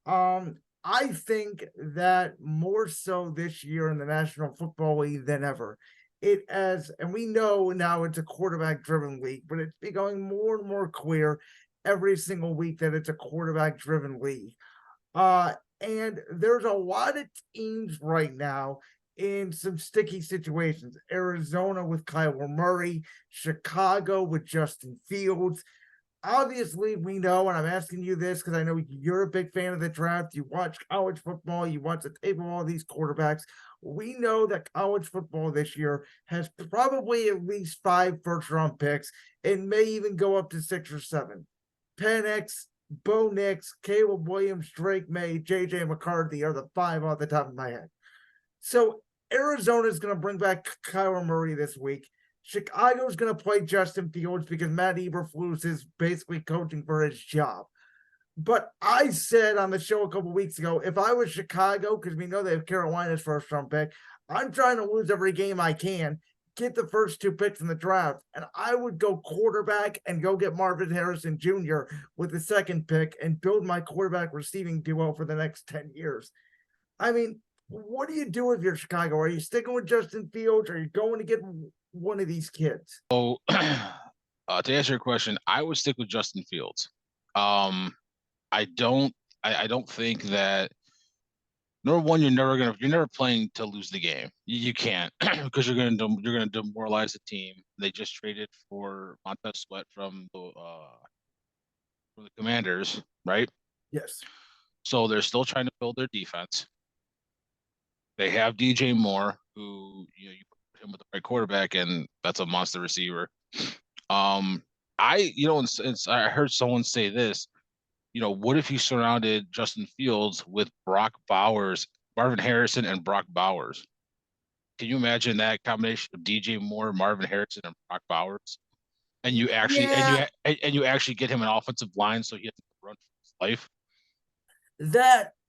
I think that more so this year in the National Football League than ever. And we know now it's a quarterback driven league, but it's becoming more and more clear every single week that it's a quarterback driven league. And there's a lot of teams right now in some sticky situations. Arizona with Kyler Murray, Chicago with Justin Fields. Obviously, we know, and I'm asking you this because I know you're a big fan of the draft. You watch college football, you watch the tape of all these quarterbacks. We know that college football this year has probably at least 5 first-round picks and may even go up to 6 or 7. Penix, Bo Nix, Caleb Williams, Drake May, JJ McCarthy are the 5 off the top of my head. So Arizona is going to bring back Kyler Murray this week. Chicago's going to play Justin Fields because Matt Eberflus is basically coaching for his job. But I said on the show a couple weeks ago, if I was Chicago, because we know they have Carolina's first-round pick, I'm trying to lose every game I can, get the first 2 picks in the draft, and I would go quarterback and go get Marvin Harrison Jr. with the 2nd pick and build my quarterback receiving duo for the next 10 years. I mean, what do you do if you're Chicago? Are you sticking with Justin Fields? Or are you going to get one of these kids? So, to answer your question, I would stick with Justin Fields. I don't, I don't think that. Number one, you're never playing to lose the game. You can't because you're gonna demoralize the team. They just traded for Montez Sweat from the Commanders, right? Yes. So they're still trying to build their defense. They have DJ Moore, who you put him with the right quarterback, and that's a monster receiver. I heard someone say this. What if you surrounded Justin Fields with Brock Bowers, Marvin Harrison, and Brock Bowers? Can you imagine that combination of DJ Moore, Marvin Harrison, and Brock Bowers? And you actually Yeah, and you actually get him an offensive line so he has to run for his life.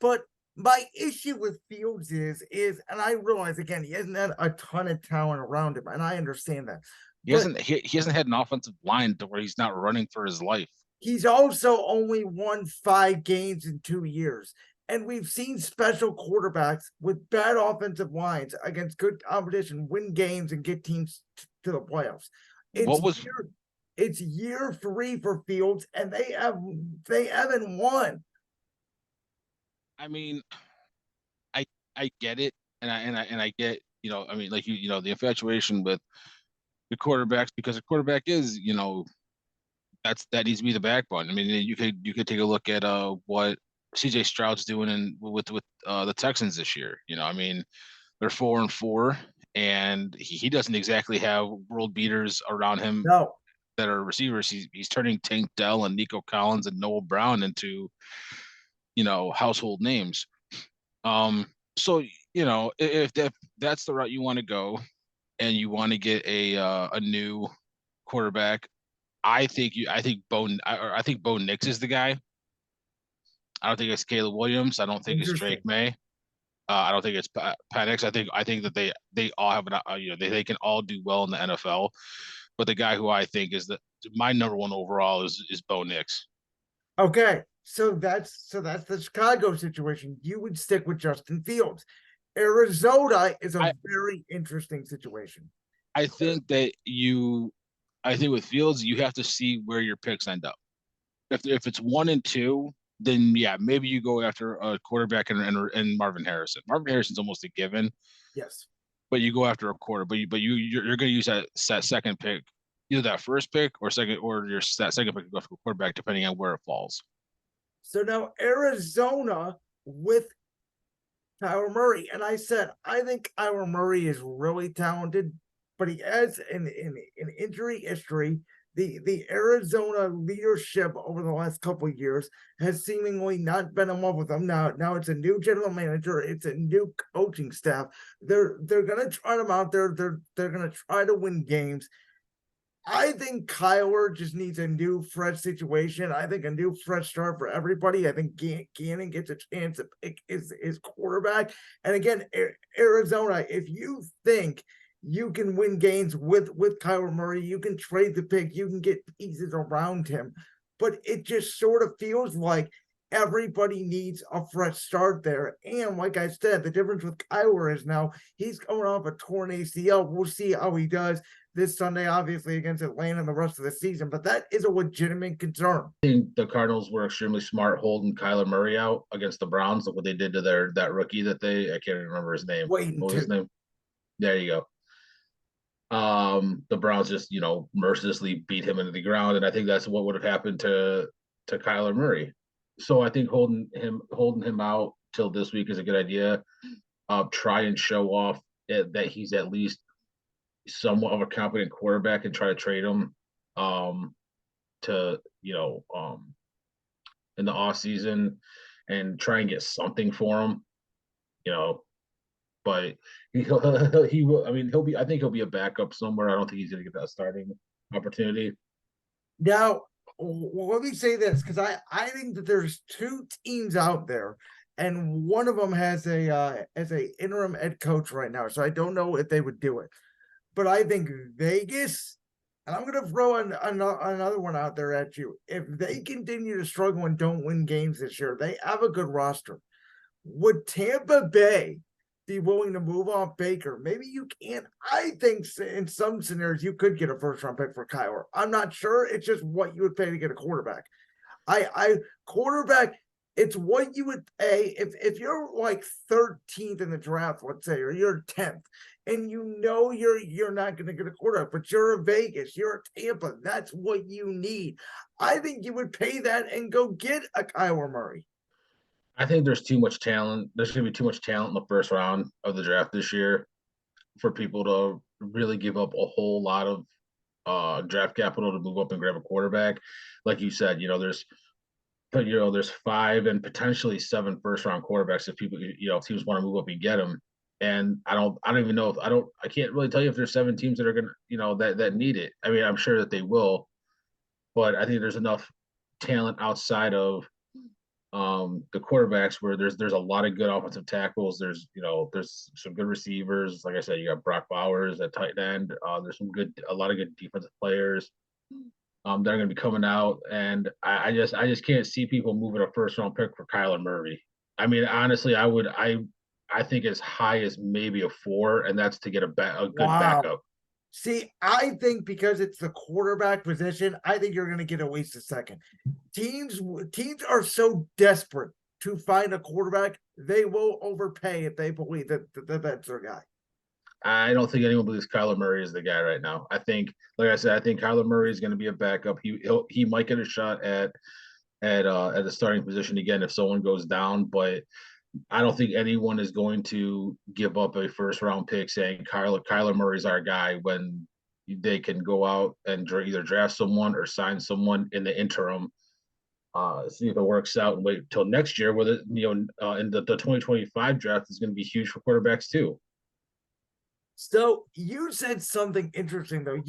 but my issue with Fields and I realize again, he hasn't had a ton of talent around him, and I understand that. But He hasn't had an offensive line to where he's not running for his life. he's also only won 5 games in 2 years. And we've seen special quarterbacks with bad offensive lines against good competition win games and get teams to the playoffs. It's What was year, it's year 3 for Fields, and they haven't won. I mean, I get it, and I get I mean, like the infatuation with the quarterbacks because the quarterback is that needs to be the backbone. I mean, you could take a look at what CJ Stroud's doing with the Texans this year. I mean, they're 4-4, and he doesn't exactly have world beaters around him No. that are receivers. He's turning Tank Dell and Nico Collins and Noah Brown into household names. So if that's the route you want to go, and you want to get a new quarterback, I think Bo Nix is the guy. I don't think it's Caleb Williams. I don't think it's Drake Interesting. May. I don't think it's Penix. I think that they all have they can all do well in the NFL. But the guy who I think is my number one overall is Bo Nix. Okay. So that's the Chicago situation. You would stick with Justin Fields. Arizona is a I very interesting situation. I think that I think with Fields you have to see where your picks end up. If it's 1 and 2, then yeah, maybe you go after a quarterback and Marvin Harrison. Marvin Harrison's almost a given, Yes. but you go after a quarter. You're going to use that 2nd pick, either that 1st pick or second or that 2nd pick to go for a quarterback, depending on where it falls. So now Arizona with Kyler Murray. And I said, I think Kyler Murray is really talented, but he has an injury history. The Arizona leadership over the last couple of years has seemingly not been in love with him. Now it's a new general manager, it's a new coaching staff. They're gonna try them out there. They're gonna try to win games. I think Kyler just needs a new, fresh situation. I think a new, fresh start for everybody. I think Gannon gets a chance to pick his quarterback. And again, Arizona, if you think you can win games with Kyler Murray, you can trade the pick, you can get pieces around him. But it just sort of feels like everybody needs a fresh start there. And like I said, the difference with Kyler is now he's coming off a torn ACL. We'll see how he does this Sunday, obviously, against Atlanta and the rest of the season. But that is a legitimate concern. I think the Cardinals were extremely smart holding Kyler Murray out against the Browns. Look what they did to that rookie that I can't even remember his name. Waiting What was his to. name? There you go. The Browns just mercilessly beat him into the ground, and I think that's what would have happened to Kyler Murray. So I think holding him out till this week is a good idea. Try and show off that he's at least somewhat of a competent quarterback and try to trade him to in the off season and try and get something for him, but he will. I mean, I think he'll be a backup somewhere. I don't think he's going to get that starting opportunity. Now, let me say this, because I think that there's two teams out there, and one of them has a interim head coach right now, so I don't know if they would do it. But I think Vegas, and I'm going to throw another one out there at you. If they continue to struggle and don't win games this year, they have a good roster. Would Tampa Bay be willing to move off Baker? Maybe you can't. I think in some scenarios you could get a first round pick for Kyler. I'm not sure. It's just what you would pay to get a quarterback. Quarterback, it's what you would pay if you're like 13th in the draft, let's say, or you're 10th, and you're not going to get a quarterback, but you're a Vegas, you're a Tampa. That's what you need. I think you would pay that and go get a Kyler Murray. I think there's too much talent. There's going to be too much talent in the first round of the draft this year for people to really give up a whole lot of draft capital to move up and grab a quarterback. Like you said, there's 5 and potentially 7 first round quarterbacks if people, if teams want to move up and get them. And I don't even know I can't really tell you if there's 7 teams that are going to, that need it. I mean, I'm sure that they will, but I think there's enough talent outside of the quarterbacks where there's a lot of good offensive tackles. There's some good receivers. Like I said, you got Brock Bowers at tight end. There's a lot of good defensive players that are going to be coming out, and I just can't see people moving a first round pick for Kyler Murray. I mean, honestly, I think as high as maybe a 4, and that's to get a good backup. See, I think because it's the quarterback position, I think you're going to get at least a second. Teams are so desperate to find a quarterback, they will overpay if they believe that that's their guy. I don't think anyone believes Kyler Murray is the guy right now. I think, like I said, I think Kyler Murray is going to be a backup. He might get a shot at the starting position again if someone goes down, but I don't think anyone is going to give up a first round pick saying Kyler Murray's our guy when they can go out and either draft someone or sign someone in the interim. See if it works out and wait till next year. Whether in the 2025 draft is going to be huge for quarterbacks too. So you said something interesting though.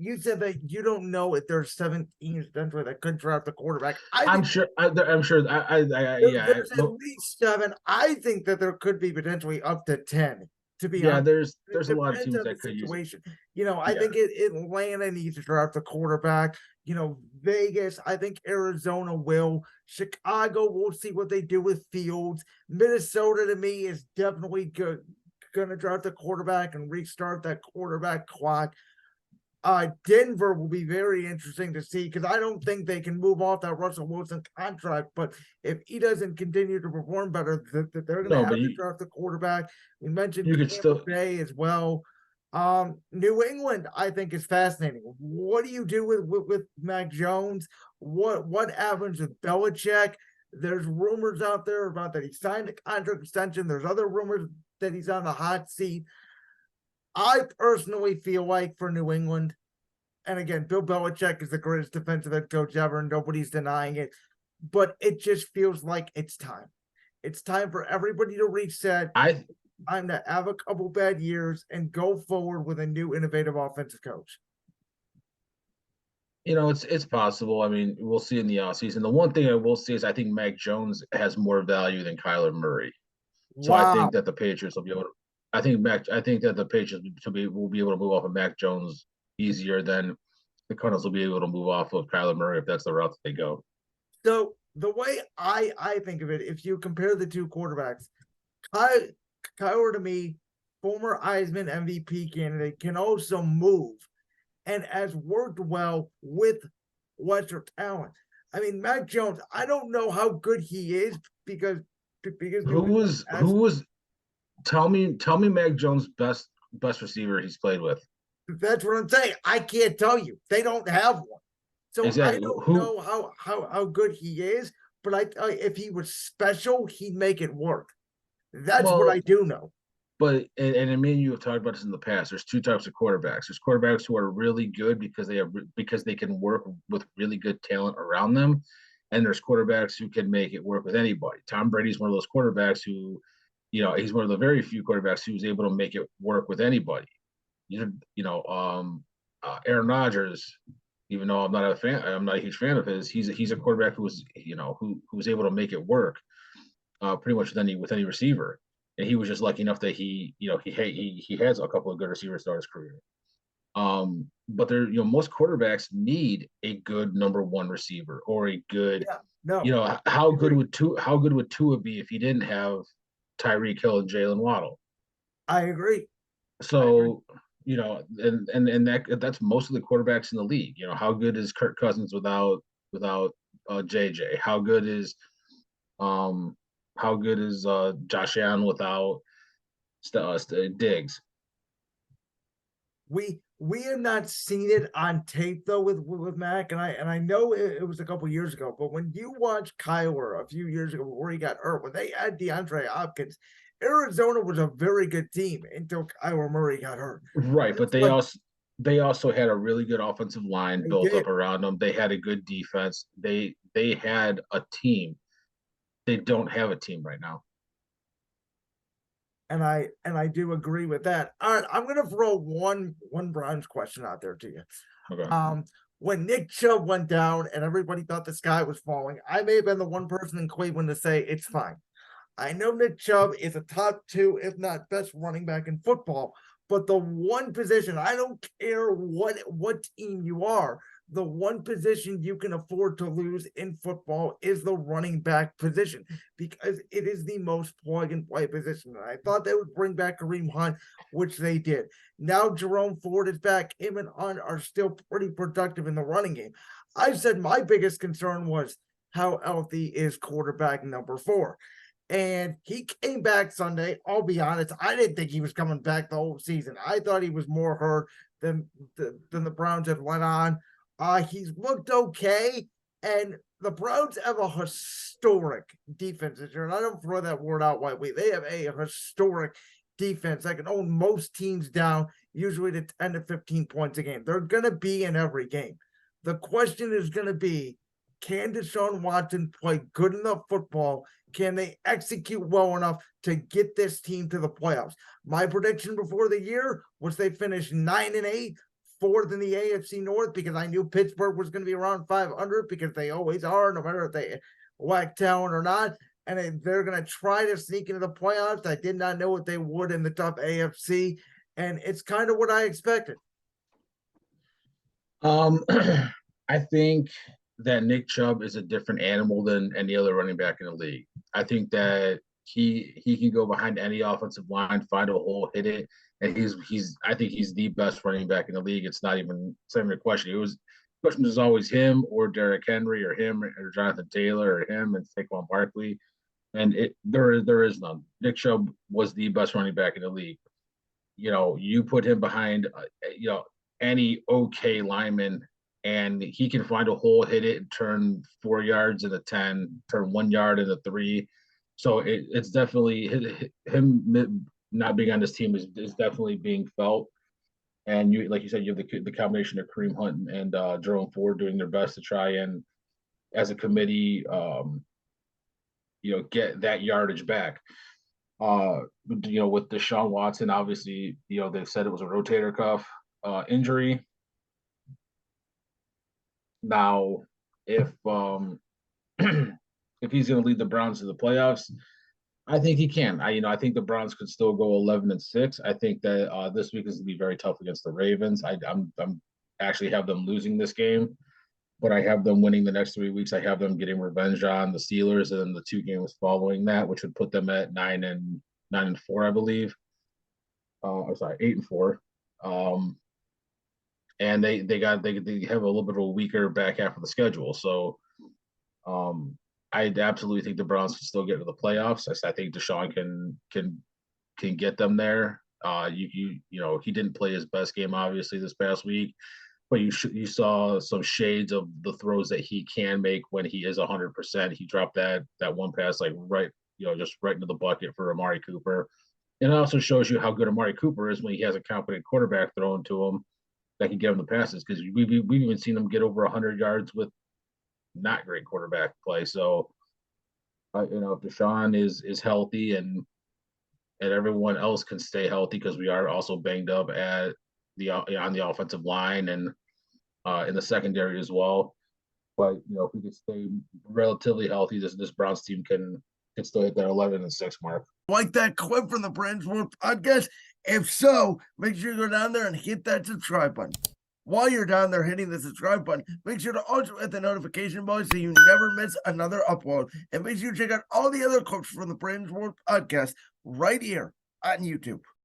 You said that you don't know if there's 7 teams potentially that could draft a quarterback. I'm sure. There's at least 7. I think that there could be potentially up to 10. To be honest, there's a lot of teams that could use it. I think Atlanta needs to draft a quarterback. Vegas, I think Arizona will. Chicago, we'll see what they do with Fields. Minnesota, to me, is definitely going to draft a quarterback and restart that quarterback clock. Denver will be very interesting to see because I don't think they can move off that Russell Wilson contract. But if he doesn't continue to perform better, they're going to have to draft a quarterback. We mentioned Tampa Bay as well. New England, I think, is fascinating. What do you do with Mac Jones? What happens with Belichick? There's rumors out there about that he signed a contract extension. There's other rumors that he's on the hot seat. I personally feel like for New England, and again, Bill Belichick is the greatest defensive head coach ever, and nobody's denying it, but it just feels like it's time. It's time for everybody to reset. I'm to have a couple bad years and go forward with a new innovative offensive coach. It's possible. I mean, we'll see in the offseason. The one thing I will say is I think Mac Jones has more value than Kyler Murray. So I think that the Patriots will be able to I think that the Patriots will be able to move off of Mac Jones easier than the Cardinals will be able to move off of Kyler Murray if that's the route that they go. So the way I think of it, if you compare the two quarterbacks, Kyler to me, former Heisman MVP candidate, can also move and has worked well with lesser talent. I mean, Mac Jones, I don't know how good he is because Who New England was has, who was tell me Mac Jones' best receiver he's played with. that's what I'm saying. I can't tell you. They don't have one. So I Exactly. don't Who know how good he is, but if he was special, he'd make it work. That's what I well, do know. but and I mean you have talked about this in the past. There's two types of quarterbacks. There's quarterbacks who are really good because they can work with really good talent around them, and there's quarterbacks who can make it work with anybody. Tom Brady's one of those quarterbacks who, he's one of the very few quarterbacks who's able to make it work with anybody. Aaron Rodgers, even though I'm not a huge fan of his. He's a quarterback who was able to make it work, pretty much with any receiver. And he was just lucky enough that he has a couple of good receivers throughout his career. But most quarterbacks need a good number one receiver or a good, Yeah, no, how good would Tua be if he didn't have Tyreek Hill and Jalen Waddle? I agree. So, that's most of the quarterbacks in the league. How good is Kirk Cousins without JJ? Um how good is Josh Allen without Diggs? We have not seen it on tape though with Mac, and I know it was a couple years ago, but when you watch Kyler a few years ago before he got hurt, when they had DeAndre Hopkins, Arizona was a very good team until Kyler Murray got hurt. Right, but That's what they also had a really good offensive line they built did. up around them. They had a good defense. They had a team. They don't have a team right now. And I do agree with that. All right, I'm gonna throw one Browns question out there to you. Okay. When Nick Chubb went down and everybody thought the sky was falling, I may have been the one person in Cleveland to say it's fine. I know Nick Chubb is a top two, if not best running back in football, but the one position, I don't care what team you are, the one position you can afford to lose in football is the running back position because it is the most plug and play position. And I thought they would bring back Kareem Hunt, which they did. Now Jerome Ford is back. Him and Hunt are still pretty productive in the running game. I said my biggest concern was how healthy is quarterback number 4. And he came back Sunday. I'll be honest, I didn't think he was coming back the whole season. I thought he was more hurt than the Browns had let on. He's looked okay, and the Browns have a historic defense this year. And I don't throw that word out lightly. They have a historic defense that can own most teams down, usually to 10 to 15 points a game. They're going to be in every game. The question is going to be, can Deshaun Watson play good enough football? Can they execute well enough to get this team to the playoffs? My prediction before the year was they finish 9-8, 4th in the AFC North, because I knew Pittsburgh was going to be around 500 because they always are, no matter if they lack talent or not. And they're going to try to sneak into the playoffs. I did not know what they would in the tough AFC, and it's kind of what I expected. I think that Nick Chubb is a different animal than any other running back in the league. I think that he can go behind any offensive line, find a hole, hit it, and I think he's the best running back in the league. It's not even a question. The question was always him or Derrick Henry or him or Jonathan Taylor or him and Saquon Barkley, and there is none. Nick Chubb was the best running back in the league. You put him behind any okay lineman, and he can find a hole, hit it, and turn 4 yards into 10, turn 1 yard into 3. So it's definitely him not being on this team is definitely being felt. And like you said, you have the combination of Kareem Hunt and Jerome Ford doing their best to try and, as a committee, get that yardage back. With Deshaun Watson, obviously, they said it was a rotator cuff injury. Now, if if he's going to lead the Browns to the playoffs, I think he can. I think the Browns could still go 11-6. I think that this week is going to be very tough against the Ravens. I'm actually have them losing this game. but I have them winning the next 3 weeks. I have them getting revenge on the Steelers, and then the 2 games following that, which would put them at 9-4, I believe. I'm sorry, 8-4. And they have a little bit of a weaker back half of the schedule. So I absolutely think the Browns can still get to the playoffs. I think Deshaun can get them there. You know, he didn't play his best game obviously this past week, but you saw some shades of the throws that he can make when he is 100%. He dropped that one pass like right, just right into the bucket for Amari Cooper. And it also shows you how good Amari Cooper is when he has a competent quarterback thrown to him that can get him the passes, because we've even seen him get over 100 yards with not great quarterback play. So, if Deshaun is healthy and everyone else can stay healthy, because we are also banged up at on the offensive line and in the secondary as well. But if we can stay relatively healthy, this Browns team can still hit that 11-6 mark. Like that clip from the Brands World podcast? If so, make sure you go down there and hit that subscribe button. While you're down there hitting the subscribe button, make sure to also hit the notification bell so you never miss another upload. And make sure you check out all the other clips from the Brands World podcast right here on YouTube.